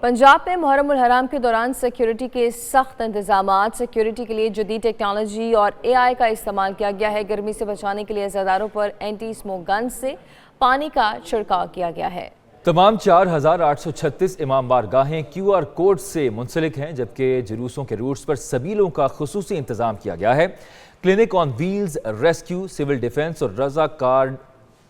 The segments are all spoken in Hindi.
पंजाब में मुहर्रम उल हराम के दौरान सिक्योरिटी के सख्त इंतजाम। सिक्योरिटी के लिए जदीद टेक्नोलॉजी और AI का इस्तेमाल किया गया है। गर्मी से बचाने के लिए अज़ादारों पर एंटी स्मोक गन से पानी का छिड़काव किया गया है। तमाम 4836 इमाम बारगाहें QR कोड से मुंसलिक हैं, जबकि जुलूसों के रूट्स पर सबीलों का खुसूसी इंतजाम किया गया है। Clinic on wheels, rescue, civil defence और रज़ाकार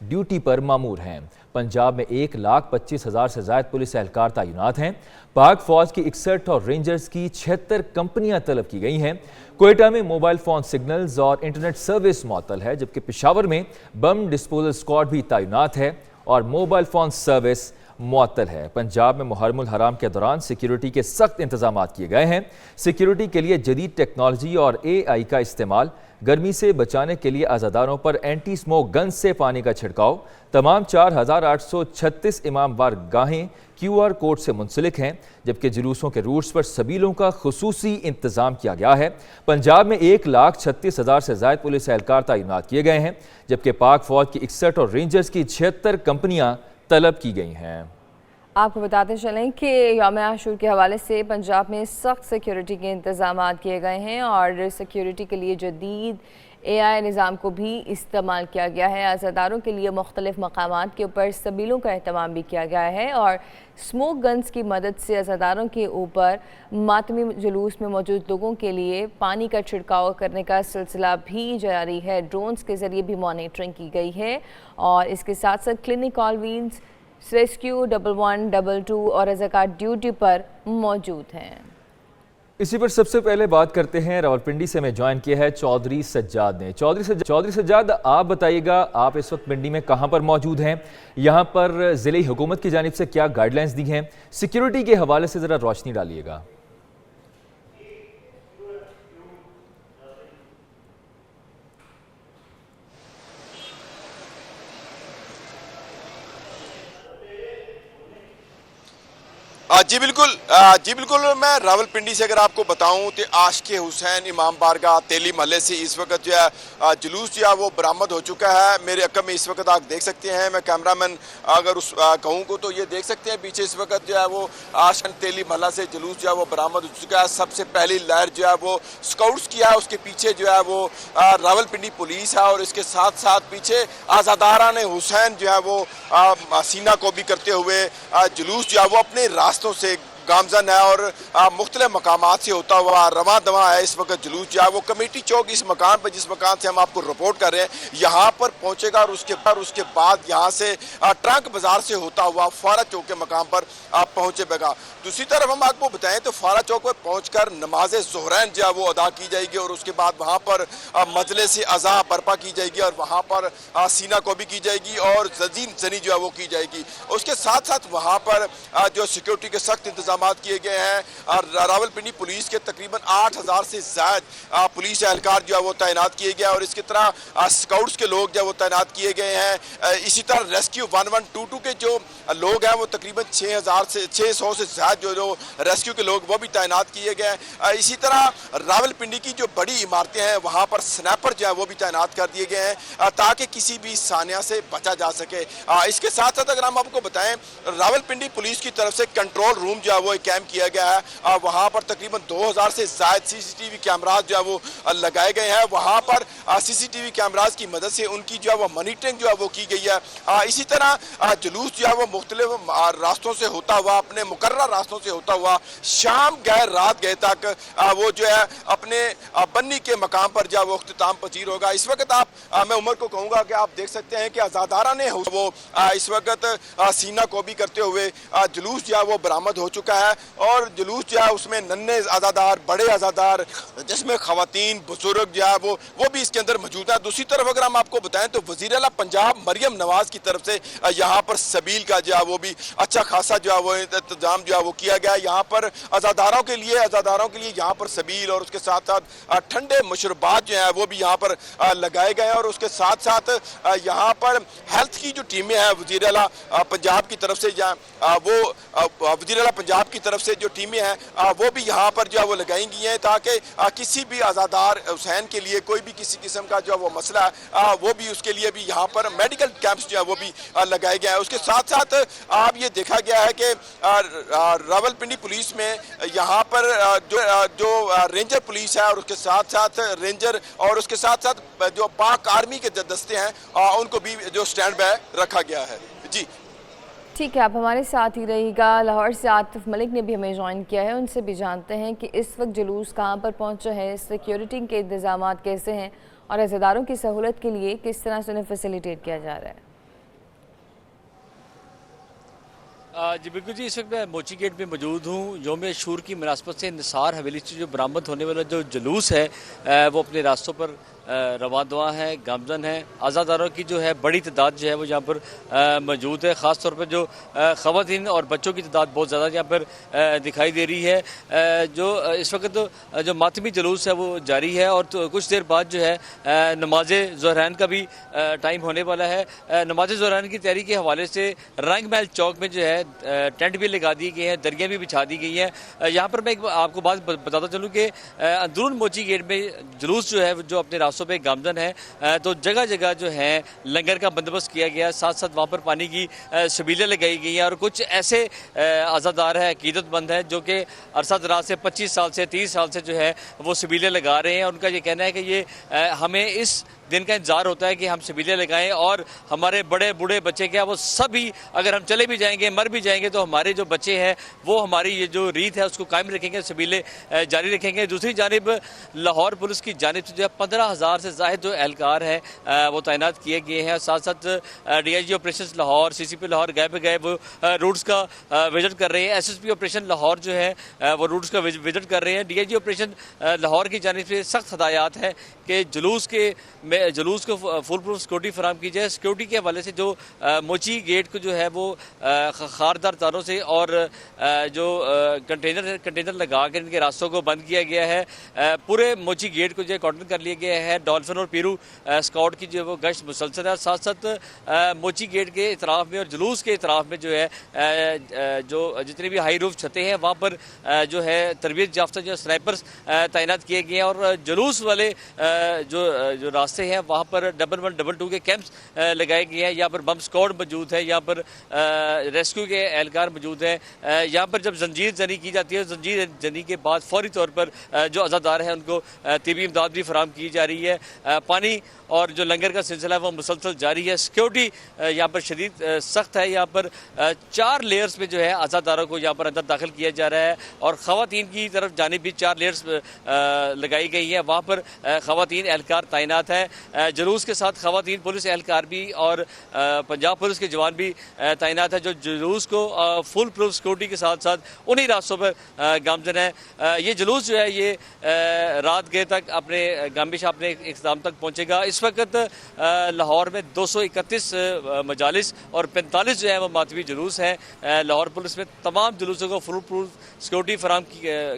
ड्यूटी पर मामूर हैं। पंजाब में 1,25,000 से ज़ायद पुलिस एहलकार तैनात हैं। पाक फौज की 61 और रेंजर्स की 76 कंपनियां तलब की गई हैं। कोयटा में मोबाइल फ़ोन सिग्नल्स और इंटरनेट सर्विस मुअत्तल है, जबकि पेशावर में बम डिस्पोजल स्क्वाड भी तैनात है और मोबाइल फ़ोन सर्विस मुअत्तल है। पंजाब में मुहर्रम उल हराम के दौरान सिक्योरिटी के सख्त इंतजाम किए गए हैं। सिक्योरिटी के लिए जदीद टेक्नोलॉजी और AI का इस्तेमाल, गर्मी से बचाने के लिए अज़ादारों पर एंटी स्मोक गन से पानी का छिड़काव। तमाम 4836 इमाम बारगाहें QR कोड से मुंसलिक हैं, जबकि जुलूसों के रूट्स पर सबीलों का खुसूसी इंतजाम किया गया है। पंजाब में 1,36,000 से ज़ायद पुलिस एहलकार तैनात किए गए हैं, जबकि पाक फौज की 61 और रेंजर्स की 76 कंपनियां तलब की गई हैं। आपको बताते चलें कि यौम आशूर के हवाले से पंजाब में सख्त सिक्योरिटी के इंतजाम किए गए हैं और सिक्योरिटी के लिए जदीद AI निज़ाम को भी इस्तेमाल किया गया है। अज़ादारों के लिए मुख्तलिफ मकामात के ऊपर सबीलों का अहतमाम भी किया गया है और स्मोक गन्स की मदद से अज़ादारों के ऊपर मातमी जुलूस में मौजूद लोगों के लिए पानी का छिड़काव करने का सिलसिला भी जारी है। ड्रोन्स के ज़रिए भी मॉनिटरिंग की गई है और इसके साथ साथ क्लिनिक ऑन व्हील्स, रेस्क्यू 11, 22 और रज़ाकार ड्यूटी पर मौजूद हैं। इसी पर सबसे पहले बात करते हैं, रावलपिंडी से हमें ज्वाइन किया है चौधरी सज्जाद ने। चौधरी सज्जाद, आप बताइएगा, आप इस वक्त पिंडी में कहां पर मौजूद हैं? यहां पर ज़िले हुकूमत की जानिब से क्या गाइडलाइंस दी हैं? सिक्योरिटी के हवाले से ज़रा रोशनी डालिएगा। जी बिल्कुल मैं रावलपिंडी से अगर आपको बताऊं तो आशिक़ हुसैन इमाम बारगाह तेली महल्ले से इस वक्त जो है जुलूस जो है वो बरामद हो चुका है। मेरे अकब में इस वक्त आप देख सकते हैं, मैं कैमरामैन अगर उस कहूँ को तो ये देख सकते हैं पीछे इस वक्त जो है वो आशिक़ तेली महल्ला से जुलूस जो है वो बरामद हो चुका है। सबसे पहली लहर जो है वो स्काउट्स की है, उसके पीछे जो है वो रावलपिंडी पुलिस है और इसके साथ साथ पीछे आज़ादारान हुसैन जो है वो सीना को भी करते हुए जुलूस जो है वो अपने रास्तों से गामजन है और मुख्तलिफ मकामात से होता हुआ रवा दवा है। इस वक्त जुलूस जो है वो कमेटी चौक इस मकान पर, जिस मकान से हम आपको रिपोर्ट कर रहे हैं, यहाँ पर पहुँचेगा और उसके बाद यहाँ से ट्रंक बाजार से होता हुआ फारा चौक के मकाम पर आप पहुँचेगा। दूसरी तरफ हम आपको बताएं तो फारा चौक पर पहुँचकर नमाज ज़ोहरैन जो है वो अदा की जाएगी और उसके बाद वहाँ पर मजलिस अज़ा बर्पा की जाएगी और वहाँ पर सीना को भी की जाएगी और जनी जो है वो की जाएगी। उसके साथ साथ वहाँ पर जो सिक्योरिटी के सख्त इंतजाम किए गए हैं। रावलपिंडी पुलिस के तकरीबन 8,000 से ज्यादा पुलिस एहलकार जो है वो तैनात किए गए और इसकी तरह स्काउट्स के लोग जो है वो तैनात किए गए हैं। इसी तरह रेस्क्यू 1122 के जो लोग हैं वो तकरीबन 600 से ज्यादा जो रेस्क्यू के लोग वो भी तैनात किए गए हैं। इसी तरह रावलपिंडी की जो बड़ी इमारतें हैं वहां पर स्नैपर जो है वो भी तैनात कर दिए गए हैं ताकि किसी भी सानिया से बचा जा सके। इसके साथ साथ अगर हम आपको बताएं, रावलपिंडी पुलिस की तरफ से कंट्रोल रूम जो है वो कैंप किया गया है। वहां पर तकरीबन 2000 से ज्यादा CCTV कैमराज जो है वो लगाए गए हैं। वहां पर CCTV कैमराज की मदद से उनकी जो है वो मॉनिटरिंग जो है वो की गई है। इसी तरह जुलूस जो है वो मुख्तलिफ रास्तों से होता हुआ, अपने मुकर्रर रास्तों से होता हुआ शाम गए रात गए तक वो जो है अपने बन्नी के मकाम पर जो है वो अख्तिताम पजीर होगा। इस वक्त मैं उमर को कहूँगा कि आप देख सकते हैं कि आज़ादारा ने वो इस वक्त सीना को भी करते हुए जुलूस जो है वो बरामद हो चुका है और जुलूस जो है उसमें नन्हे आज़ादार, बड़े आज़ादार, जिसमें खवातीन बुजुर्ग जो है वो भी इसके अंदर मौजूद है। दूसरी तरफ अगर हम आपको बताएं तो वज़ीर आला पंजाब मरियम नवाज की तरफ से यहाँ पर सबील का जो है वो भी अच्छा खासा जो है वो इंतजाम जो है वो किया गया है। यहाँ पर आज़ादारों के लिए यहाँ पर सबील और उसके साथ साथ ठंडे मशरूबात जो है वो भी यहाँ पर लगाए गए हैं और उसके साथ साथ यहाँ पर हेल्थ की जो टीमें हैं वज़ीर आला पंजाब की तरफ से वो वज़ीर आला पंजाब पंजाब की तरफ से जो टीमें हैं वो भी यहाँ पर जो है वो लगाई गई हैं, ताकि किसी भी आज़ादार हुसैन के लिए कोई भी किसी किस्म का जो है वो मसला है वो भी उसके लिए भी यहाँ पर मेडिकल कैंप्स जो है वो भी लगाए गए हैं। उसके साथ साथ आप ये देखा गया है कि रावलपिंडी पुलिस में यहाँ पर जो रेंजर पुलिस है और उसके साथ साथ रेंजर और उसके साथ साथ जो पाक आर्मी के दस्ते हैं उनको भी जो स्टैंड बाय रखा गया है। जी ठीक है, आप हमारे साथ ही रहिएगा। लाहौर से आतिफ मलिक ने भी हमें ज्वाइन किया है, उनसे भी जानते हैं कि इस वक्त जुलूस कहाँ पर पहुँचा है, सिक्योरिटी के इंतजाम कैसे हैं और अज़ादारों की सहूलत के लिए किस तरह से उन्हें फैसिलिटेट किया जा रहा है। जी बिल्कुल जी, इस वक्त मैं मोची गेट में मौजूद हूँ। यौम अशूर की मुनासबत से निसार हवेली से जो बरामद होने वाला जो जुलूस है वो अपने रास्तों पर रवा दवा है, गामजन है। आज़ादारों की जो है बड़ी तादाद जो है वो यहाँ पर मौजूद है। ख़ास तौर पर जो ख़वातीन और बच्चों की तादाद बहुत ज़्यादा यहाँ पर दिखाई दे रही है। जो इस वक्त जो मातमी जुलूस है वो जारी है और तो कुछ देर बाद जो है नमाज ज़ोहरैन का भी टाइम होने वाला है। नमाज ज़ोहरैन की तैयारी के हवाले से रंग महल चौक में जो है टेंट भी लगा दिए गए हैं, दरियाँ भी बिछा दी गई हैं। यहाँ पर मैं आपको बात बताता चलूँ कि अंदरून मोची गेट में जुलूस जो है जो अपने रास्तों पे गामजन है, तो जगह जगह जो है लंगर का बंदोबस्त किया गया है। साथ साथ वहाँ पर पानी की शबीलें लगाई गई हैं और कुछ ऐसे आज़ादार है, अकीदतमंद है जो कि अरसा दराज से 25 साल से 30 साल से जो है वो शबीलें लगा रहे हैं। उनका ये कहना है कि ये हमें इस दिन का इंतजार होता है कि हम शबीलें लगाएं और हमारे बड़े बूढ़े बच्चे क्या वो सभी अगर हम चले भी जाएंगे, मर भी जाएंगे, तो हमारे जो बच्चे हैं वो हमारी ये जो रीत है उसको कायम रखेंगे, शबीलें जारी रखेंगे। दूसरी जानिब लाहौर पुलिस की जानिब से जो है 15,000 से ज़ायद जो एहलकार हैं वो तैनात किए गए हैं। साथ साथ DIG operation Lahore, CCP Lahore गए पे गए वो रूट्स का विजिट कर रहे हैं। SSP ऑपरेशन लाहौर जो है वो रूट्स का विजिट कर रहे हैं। DIG ऑपरेशन लाहौर की जानिब से सख्त हदायत है कि जुलूस को फुल प्रूफ सिक्योरिटी फराम की जाए। सिक्योरिटी के हवाले से जो मोची गेट को जो है वो खारदार तारों से और जो कंटेनर लगा कर इनके रास्तों को बंद किया गया है। पूरे मोची गेट को जो है कॉर्डन कर लिया गया है। डॉल्फिन और पीरू स्काउट की जो है वो गश्त मुसलसल है। साथ साथ मोची गेट के इतराफ़ में और जुलूस के इतराफ़ में जो है जो जितनी भी हाई रूफ छतें हैं वहाँ पर जो है तरबियत याफ्ता जो स्नाइपर्स तैनात किए गए हैं और जुलूस वाले जो रास्ते हैं वहाँ पर 1112 के कैंप्स लगाए गए हैं। यहाँ पर बम स्क्वाड मौजूद है, यहाँ पर रेस्क्यू के एहलकार मौजूद हैं। यहाँ पर जब जंजीर जनी की जाती है, जंजीर जनी के बाद फौरी तौर पर जो आज़ादार हैं उनको तिबी इमदाद भी फराम की जा रही है। पानी और जो लंगर का सिलसिला है वो मुसलसल जारी है। सिक्योरिटी यहाँ पर शदीद सख्त है। यहाँ पर 4 लेयर्स में जो है आज़ादारों को यहाँ पर अंदर दाखिल किया जा रहा है और ख़वातीन की तरफ जानिब भी 4 लेयर्स लगाई गई हैं। वहाँ पर ख़वातीन एहलकार तैनात है। जुलूस के साथ ख़वातीन पुलिस एहलकार भी और पंजाब पुलिस के जवान भी तैनात है जो जुलूस को फुल प्रूफ सिक्योरिटी के साथ साथ उन्हीं रास्तों पर गामजन है। ये जुलूस जो है ये रात गए तक अपने गामिश अपने इख्तिताम तक पहुँचेगा। इस वक्त लाहौर में 231 मजालिस और 45 जो है वो मातवी जुलूस हैं। लाहौर पुलिस में तमाम जुलूसों को फुल प्रूफ सिक्योरिटी फराम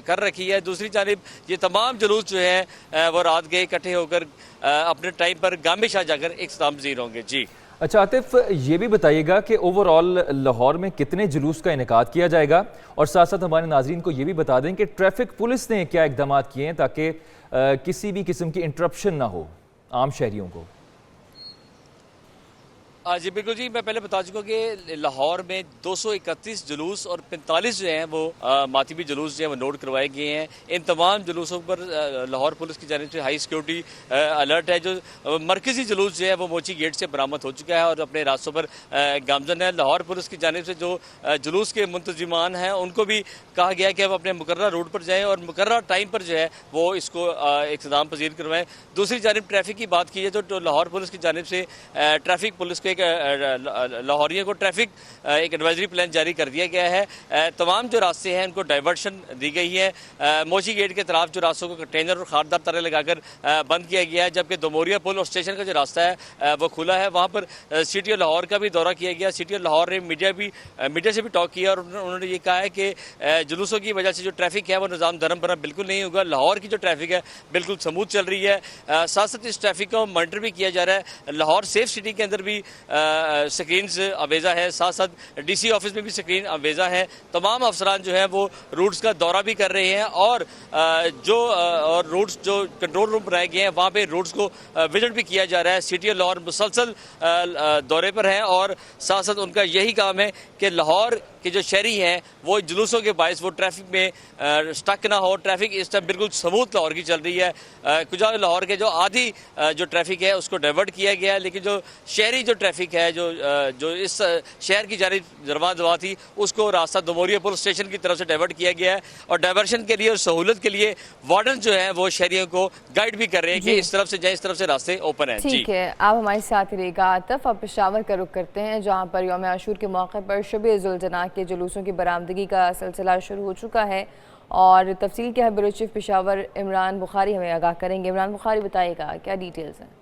कर रखी है। दूसरी जानिब ये तमाम जुलूस जो है वो रात गए इकट्ठे होकर अपने टाइम पर गामिशा जाकर इख्तिताम पज़ीर होंगे। जी अच्छा आतिफ, ये भी बताइएगा कि ओवरऑल लाहौर में कितने जुलूस का इनेकाद किया जाएगा और साथ साथ हमारे नाजरीन को ये भी बता दें कि ट्रैफिक पुलिस ने क्या इकदाम किए हैं ताकि किसी भी किस्म की इंटरप्शन ना हो आम शहरियों को। जी बिल्कुल जी, मैं पहले बता चुका कि लाहौर में 231 जुलूस और 45 जो हैं वो मातमी जुलूस जो हैं वो नोट करवाए गए हैं। इन तमाम जुलूसों पर लाहौर पुलिस की जानिब से हाई सिक्योरिटी अलर्ट है। जो मरकज़ी जुलूस जो है वो मोची गेट से बरामद हो चुका है और अपने रास्तों पर गामजन है। लाहौर पुलिस की जानिब से जो जुलूस के मुंतजिमान हैं उनको भी कहा गया कि वो अपने मुकर्रर रूट पर जाएँ और मुकर्रर टाइम पर जो है वो इसको इख्तिताम पज़ीर करवाएँ। दूसरी जानिब ट्रैफिक की बात की जाए तो लाहौर पुलिस की जानिब से ट्रैफिक पुलिस को लाहौरियों को ट्रैफिक एक एडवाइजरी प्लान जारी कर दिया गया है। तमाम जो रास्ते हैं उनको डाइवर्शन दी गई है। मोची गेट के तरफ जो रास्तों को कंटेनर और खारदार तारे लगाकर बंद किया गया है, जबकि दोमोरिया पुल और स्टेशन का जो रास्ता है वो खुला है। वहाँ पर सिटी ऑफ लाहौर का भी दौरा किया गया। सिटी ऑफ लाहौर ने मीडिया से भी टॉक किया और उन्होंने ये कहा है कि जुलूसों की वजह से जो ट्रैफिक है वो निज़ाम धर्म भरा बिल्कुल नहीं होगा। लाहौर की जो ट्रैफिक है बिल्कुल स्मूथ चल रही है। साथ साथ इस ट्रैफिक को मॉनिटर भी किया जा रहा है। लाहौर सेफ सिटी के अंदर भी स्क्रीन्स आवेजा है, साथ साथ DC ऑफिस में भी स्क्रीन आवेजा है। तमाम अफसरान जो है वो रूट्स का दौरा भी कर रहे हैं और और रूट्स जो कंट्रोल रूम बनाए गए हैं वहाँ पे रूट्स को विजिट भी किया जा रहा है। सिटी ऑफ लाहौर मुसलसल दौरे पर हैं और साथ साथ उनका यही काम है कि लाहौर के जो शहरी हैं वो जुलूसों के बायस वो ट्रैफिक में स्टक ना हो। ट्रैफिक इस टाइम बिल्कुल स्मूथ लाहौर की चल रही है। कुछ लाहौर के जो आधी जो ट्रैफिक है उसको डाइवर्ट किया गया है, लेकिन जो शहरी जो ट्रैफिक है जो इस शहर की जानिब रवा दवा थी उसको रास्ता दोमोरिया पुलिस स्टेशन की तरफ से डाइवर्ट किया गया है। और डाइवर्शन के लिए और सहूलत के लिए वार्डन जो है वो शहरियों को गाइड भी कर रहे हैं कि इस तरफ से जाए, इस तरफ से रास्ते ओपन हैं। ठीक है, आप हमारे साथ रहिएगा आतिफ। अब पेशावर का रुख करते हैं जहाँ पर यौम आशूर के मौके पर शब-ए-ज़ुलजना के जुलूसों की बरामदगी का सिलसिला शुरू हो चुका है और तफसील क्या है ब्यूरो चीफ पेशावर इमरान बुखारी हमें आगाह करेंगे। इमरान बुखारी बताइएगा क्या डिटेल्स हैं।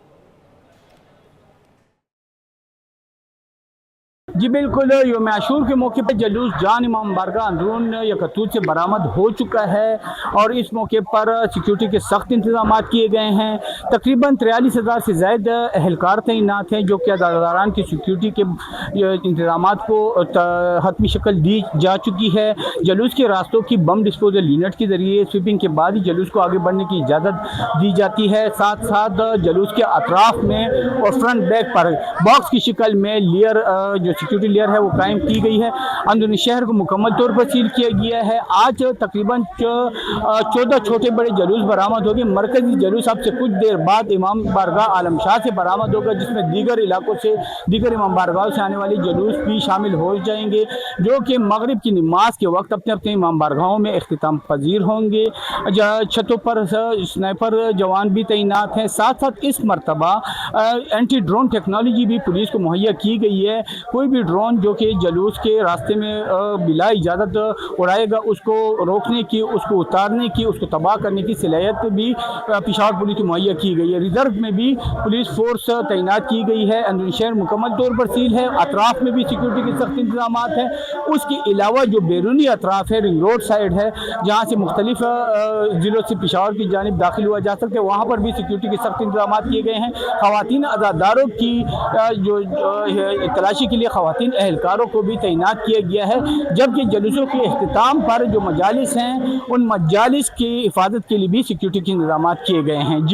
जी बिल्कुल, यौम आशूर के मौके पर जुलूस जान इमाम बारगाह अंदरून यकतूत से बरामद हो चुका है और इस मौके पर सिक्योरिटी के सख्त इंतजाम किए गए हैं। तकरीबन 43,000 से ज़ायद एहलकार तैनात हैं जो कि अदालदारान की सिक्योरिटी के इंतजाम को हतमी शक्ल दी जा चुकी है। जुलूस के रास्तों की बम डिस्पोजल यूनिट के ज़रिए स्वीपिंग के बाद ही जुलूस को आगे बढ़ने की इजाज़त दी जाती है। साथ साथ जुलूस के अतराफ में और फ्रंट बैक पर बॉक्स की शक्ल में लेयर जो सिक्योरिटी लेयर है वो कायम की गई है। अंदरूनी शहर को मुकम्मल तौर पर सील किया गया है। आज तकरीबन 14 छोटे बड़े जुलूस बरामद हो गए। मरकजी जुलूस अब से कुछ देर बाद इमाम बारगाह आलम शाह से बरामद होगा, जिसमें दीगर इलाकों से दीगर इमाम बारगाह से आने वाले जुलूस भी शामिल हो जाएंगे जो कि मगरिब की नमाज के वक्त अपने अपने इमाम बारगाहों में इख्तिताम पजीर होंगे। छतों पर स्नाइपर जवान भी तैनात हैं। साथ साथ इस मरतबा एंटी ड्रोन टेक्नोलॉजी भी पुलिस को मुहैया की गई है। कोई भी ड्रोन जो कि जुलूस के रास्ते में बिला इजाज़त उड़ाएगा उसको रोकने की, उसको उतारने की, उसको तबाह करने की सलाहियत भी पेशावर पुलिस को मुहैया की गई है। रिजर्व में भी पुलिस फोर्स तैनात की गई है। अंदरूनी शहर मुकम्मल तौर पर सील है। अतराफ में भी सिक्योरिटी के सख्त इंतजाम हैं। उसके अलावा जो बैरूनी अतराफ है, रिंग रोड साइड है जहाँ से मुख्तलिफ ज़िलों से पेशावर की जानिब दाखिल हुआ जा सकता है, वहाँ पर भी सिक्योरिटी के सख्त इंतजाम किए गए हैं। ख़वातीन अज़ादारों की जो तलाशी के लिए ख़वातीन एहलकारों को भी तैनात किया गया है, जबकि जुलूसों के अख्तिताम पर जो मजालिस हैं उन मजालिस की हिफाजत के लिए भी सिक्योरिटी के इंतजाम किए गए हैं।